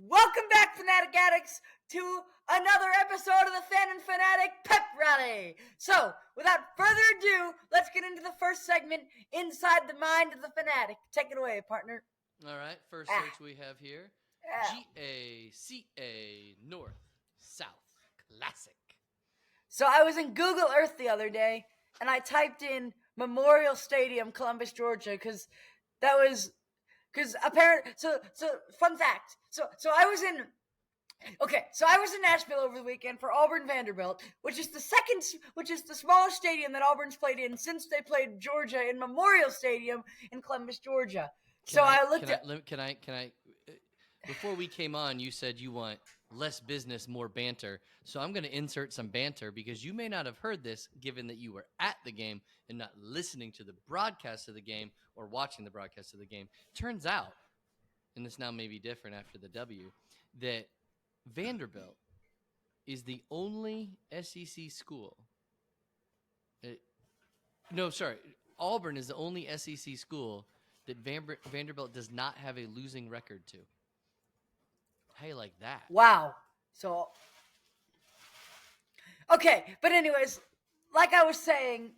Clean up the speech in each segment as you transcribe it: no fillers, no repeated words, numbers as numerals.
Welcome back, Fanatic Addicts, to another episode of the Fan and Fanatic PepRally. So, without further ado, let's get into the first segment, Inside the Mind of the Fanatic. Take it away, partner. All right, first search we have here, GACA North South Classic. So I was in Google Earth the other day, and I typed in Memorial Stadium, Columbus, Georgia, because apparently, fun fact. So I was in Nashville over the weekend for Auburn Vanderbilt, which is the smallest stadium that Auburn's played in since they played Georgia in Memorial Stadium in Columbus, Georgia. Before we came on, you said you want less business, more banter. So I'm going to insert some banter because you may not have heard this given that you were at the game and not listening to the broadcast of the game or watching the broadcast of the game. Turns out, and this now may be different after the W, that Vanderbilt is the only SEC school. Auburn is the only SEC school that Vanderbilt does not have a losing record to. How you like that? Wow. So, okay, but anyways, like I was saying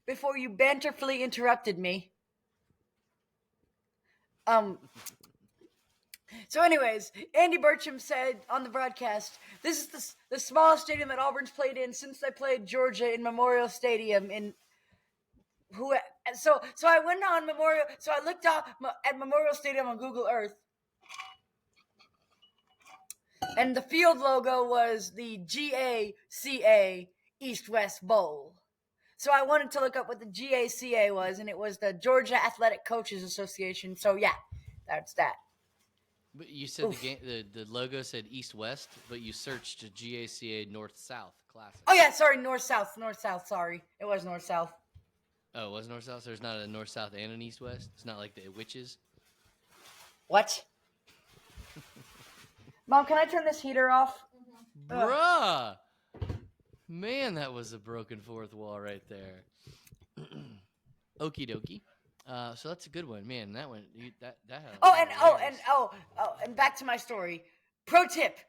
before you banterfully interrupted me. So anyways, Andy Burcham said on the broadcast, this is the smallest stadium that Auburn's played in since they played Georgia in Memorial Stadium So I went on Memorial, so I looked up at Memorial Stadium on Google Earth, and the field logo was the GACA East-West Bowl. So I wanted to look up what the GACA was, and it was the Georgia Athletic Coaches Association. So yeah, that's that. But you said the logo said East-West, but you searched GACA North-South Classic. Oh yeah, sorry, North-South, sorry. It was North-South. Oh, it was North-South? So there's not a North-South and an East-West? It's not like the Witches? What? Mom, can I turn this heater off? Bruh! Man, that was a broken fourth wall right there. Okie dokie. So that's a good one, man. That one, and back to my story. Pro tip: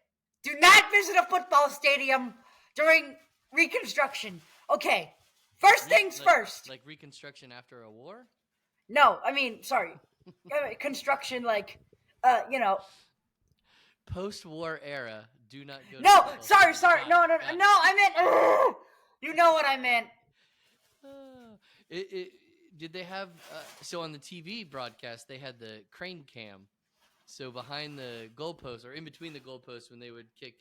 do not visit a football stadium during reconstruction. Okay, things first. Like reconstruction after a war? No, I mean, sorry, construction, Post-war era. Do not go. No, sorry. No. I meant. You know what I meant. Did they have? So on the TV broadcast, they had the crane cam. So behind the goalpost, or in between the goalposts, when they would kick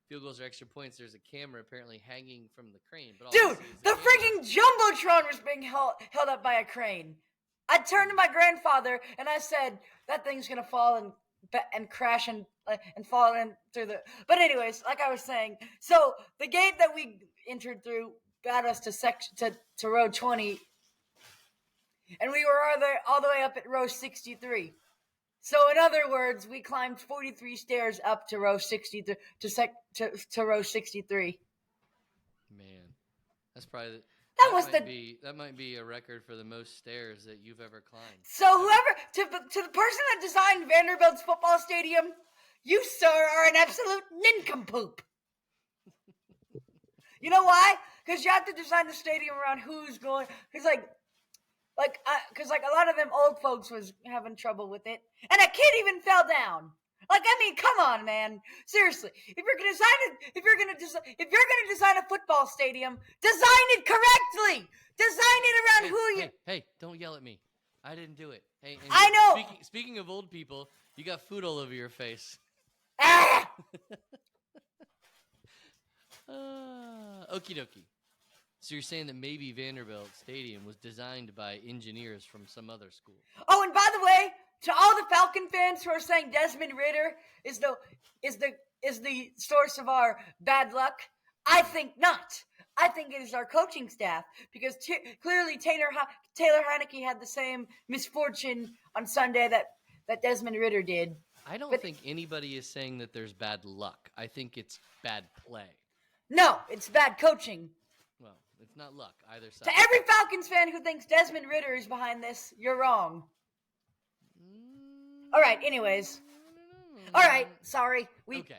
field goals or extra points, there's a camera apparently hanging from the crane. But dude, the freaking jumbotron was being held up by a crane. I turned to my grandfather and I said, "That thing's gonna fall and crash and fall in through the." But anyways, like I was saying, so the gate that we entered through got us to row 20, and we were all the way up at row 63. So in other words, we climbed 43 stairs up to row 63 to row 63. Man, that's probably that might be a record for the most stairs that you've ever climbed. So to the person that designed Vanderbilt's football stadium, you, sir, are an absolute nincompoop. You know why? Because you have to design the stadium around who's going. Because a lot of them old folks was having trouble with it, and a kid even fell down. Come on, man. Seriously, if you're gonna design a football stadium, design it correctly. Design it around Hey, don't yell at me. I didn't do it. Hey, I know. Speaking of old people, you got food all over your face. Okie dokie. So you're saying that maybe Vanderbilt Stadium was designed by engineers from some other school? Oh, and by the way, to all the Falcon fans who are saying Desmond Ridder is the source of our bad luck, I think not. I think it is our coaching staff, because clearly Taylor Heineke had the same misfortune on Sunday that Desmond Ridder did. I don't think anybody is saying that there's bad luck. I think it's bad play. No, it's bad coaching. Well, it's not luck either side. To every Falcons fan who thinks Desmond Ridder is behind this, you're wrong. All right, anyways. All right, sorry. Okay.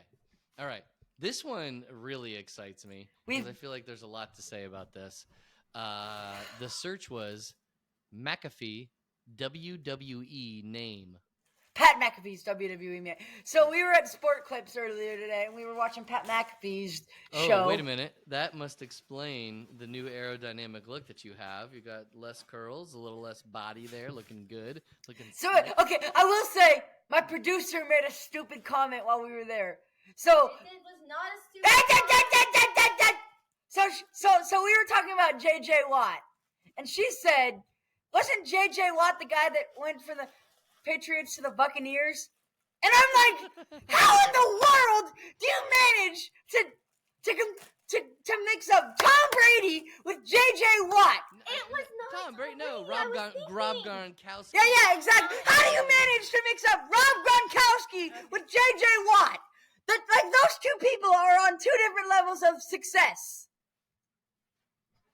All right. This one really excites me because I feel like there's a lot to say about this. The search was McAfee WWE name. Pat McAfee's WWE man. So we were at Sport Clips earlier today, and we were watching Pat McAfee's show. Oh, wait a minute. That must explain the new aerodynamic look that you have. You got less curls, a little less body there, looking good, looking. So slick. okay, I will say my producer made a stupid comment while we were there. So It was not a stupid. so we were talking about J.J. Watt, and she said, "Wasn't J.J. Watt the guy that went from the Patriots to the Buccaneers?" And I'm like, how in the world do you manage to mix up Tom Brady with J.J. Watt? It was not Tom Brady. No, I was Rob thinking. Gronkowski. Yeah, exactly. How do you manage to mix up Rob Gronkowski with J.J. Watt? Like those two people are on two different levels of success.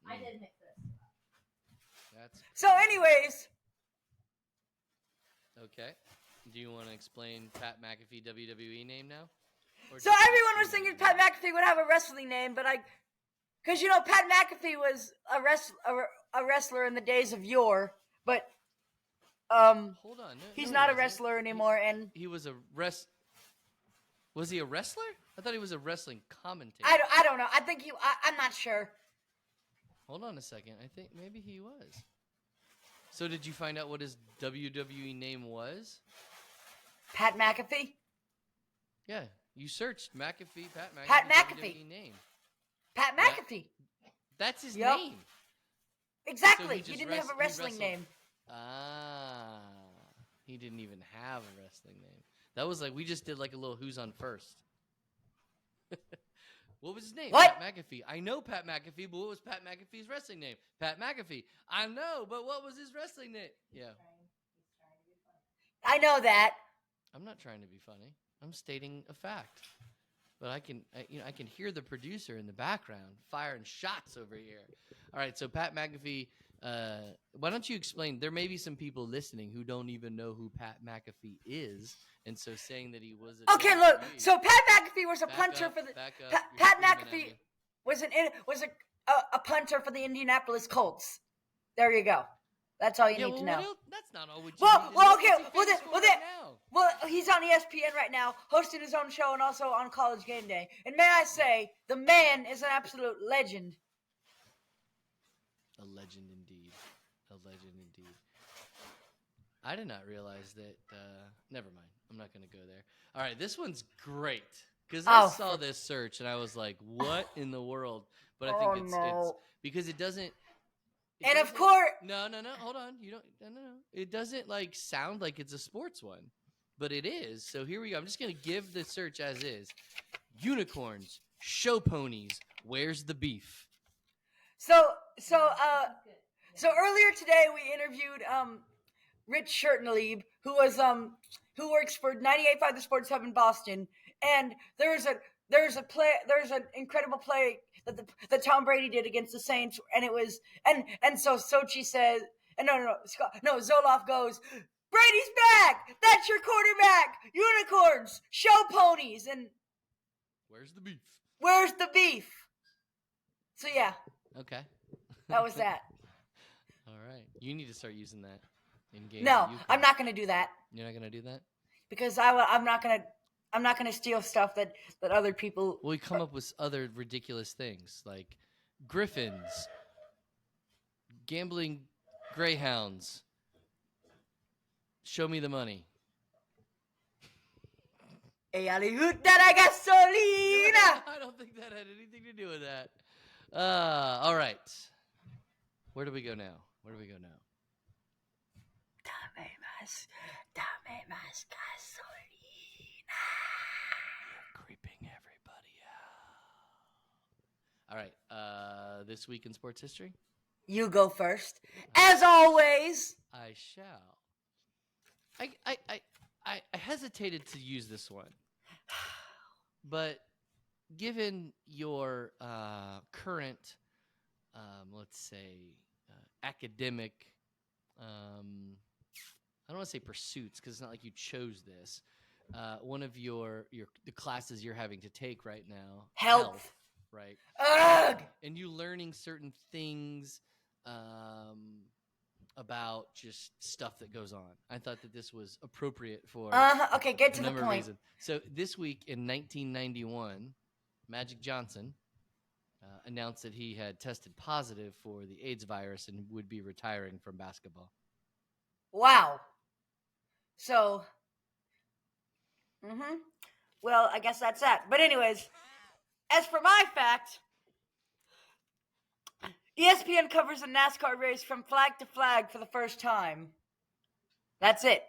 I did mix this. That's So, anyways, okay. Do you want to explain Pat McAfee WWE name now? Or so just everyone was explain thinking it? Pat McAfee would have a wrestling name, but because Pat McAfee was a wrestler in the days of yore, but Hold on. No, he's no, not he a wasn't. wrestler anymore, and He was a Was he a wrestler? I thought he was a wrestling commentator. I don't know. I think I'm not sure. Hold on a second. I think maybe he was. So did you find out what his WWE name was? Pat McAfee. Yeah, you searched McAfee, Pat McAfee. Pat McAfee. WWE name. Pat McAfee. That's his Yep. name. Exactly. So he just didn't have a he wrestling wrestled- name. Ah, he didn't even have a wrestling name. That was like we just did like a little who's on first. What was his name? What? Pat McAfee. I know Pat McAfee, but what was Pat McAfee's wrestling name? Pat McAfee. I know, but what was his wrestling name? Yeah. I know that. I'm not trying to be funny. I'm stating a fact. But I can hear the producer in the background firing shots over here. All right, so Pat McAfee. Why don't you explain? There may be some people listening who don't even know who Pat McAfee is, and so saying that he was a Okay, look. WWE So Pat McAfee was a Back puncher up, for the back up. Pat You're Pat screaming at McAfee me. was a punter for the Indianapolis Colts. There you go. That's all you Yeah, need well, to know. what else? That's not all what you Well, need to well, know. okay, What's he well, famous then- for well, right then- now? Well, he's on ESPN right now, hosting his own show and also on College Game Day. And may I say, the man is an absolute legend. A legend indeed. A legend indeed. I did not realize that. Never mind. I'm not going to go there. All right, this one's great because I Oh, saw this search and I was like, "What in the world?" But I think it's because it doesn't. it And of doesn't- course, no. Hold on. You don't. No. It doesn't like sound like it's a sports one, but it is. So here we go. I'm just going to give the search as is. Unicorns, show ponies. Where's the beef? so earlier today we interviewed Rich Shirtlieb, who who works for 98.5 The Sports Hub in Boston, and there's an incredible play that Tom Brady did against the Saints, and it was and so Sochi says, and no, Zoloff goes, "Brady's back! That's your quarterback! Unicorns, show ponies, and Where's the beef? where's the beef?" So yeah, Okay. that was that. All right. You need to start using that in games. No, that you I'm play. not going to do that You're not gonna do that. because I'm not going to steal stuff that other people. Well, you come up with other ridiculous things like griffins, gambling greyhounds. Show me the money. E aliuta la gasolina. I don't think that had anything to do with that. All right. Where do we go now? Dame más gasolina. Creeping everybody out. All right. This week in sports history, You go first, as always. I shall. I hesitated to use this one, but given your current, let's say, academic, I don't want to say pursuits because it's not like you chose this, one of the classes you're having to take right now, Health. right? Ugh. And you learning certain things about just stuff that goes on. I thought that this was appropriate for Okay, get to a the number of point. reasons. So this week in 1991, Magic Johnson announced that he had tested positive for the AIDS virus and would be retiring from basketball. Wow. So, well, I guess that's that. But anyways, as for my fact, ESPN covers a NASCAR race from flag to flag for the first time. That's it.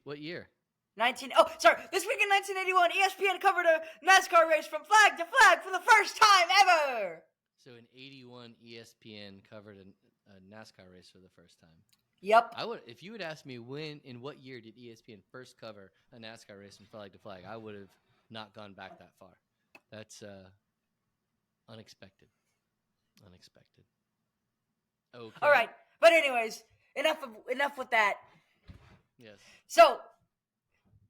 What year? This week in 1981, ESPN covered a NASCAR race from flag to flag for the first time ever. So in 81, ESPN covered a NASCAR race for the first time. Yep. If you would ask me in what year did ESPN first cover a NASCAR race from flag to flag, I would have not gone back that far. That's unexpected. Okay. All right. But anyways, enough with that. Yes. So,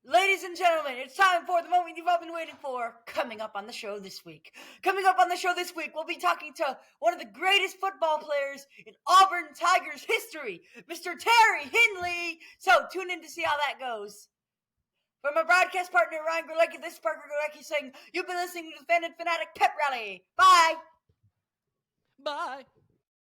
ladies and gentlemen, it's time for the moment you've all been waiting for. Coming up on the show this week, we'll be talking to one of the greatest football players in Auburn Tigers history, Mr. Terry Hinley. So, tune in to see how that goes. For my broadcast partner, Ryan Gorlecki, this is Parker Gorlecki saying, you've been listening to the Fan and Fanatic Pep Rally. Bye! Bye!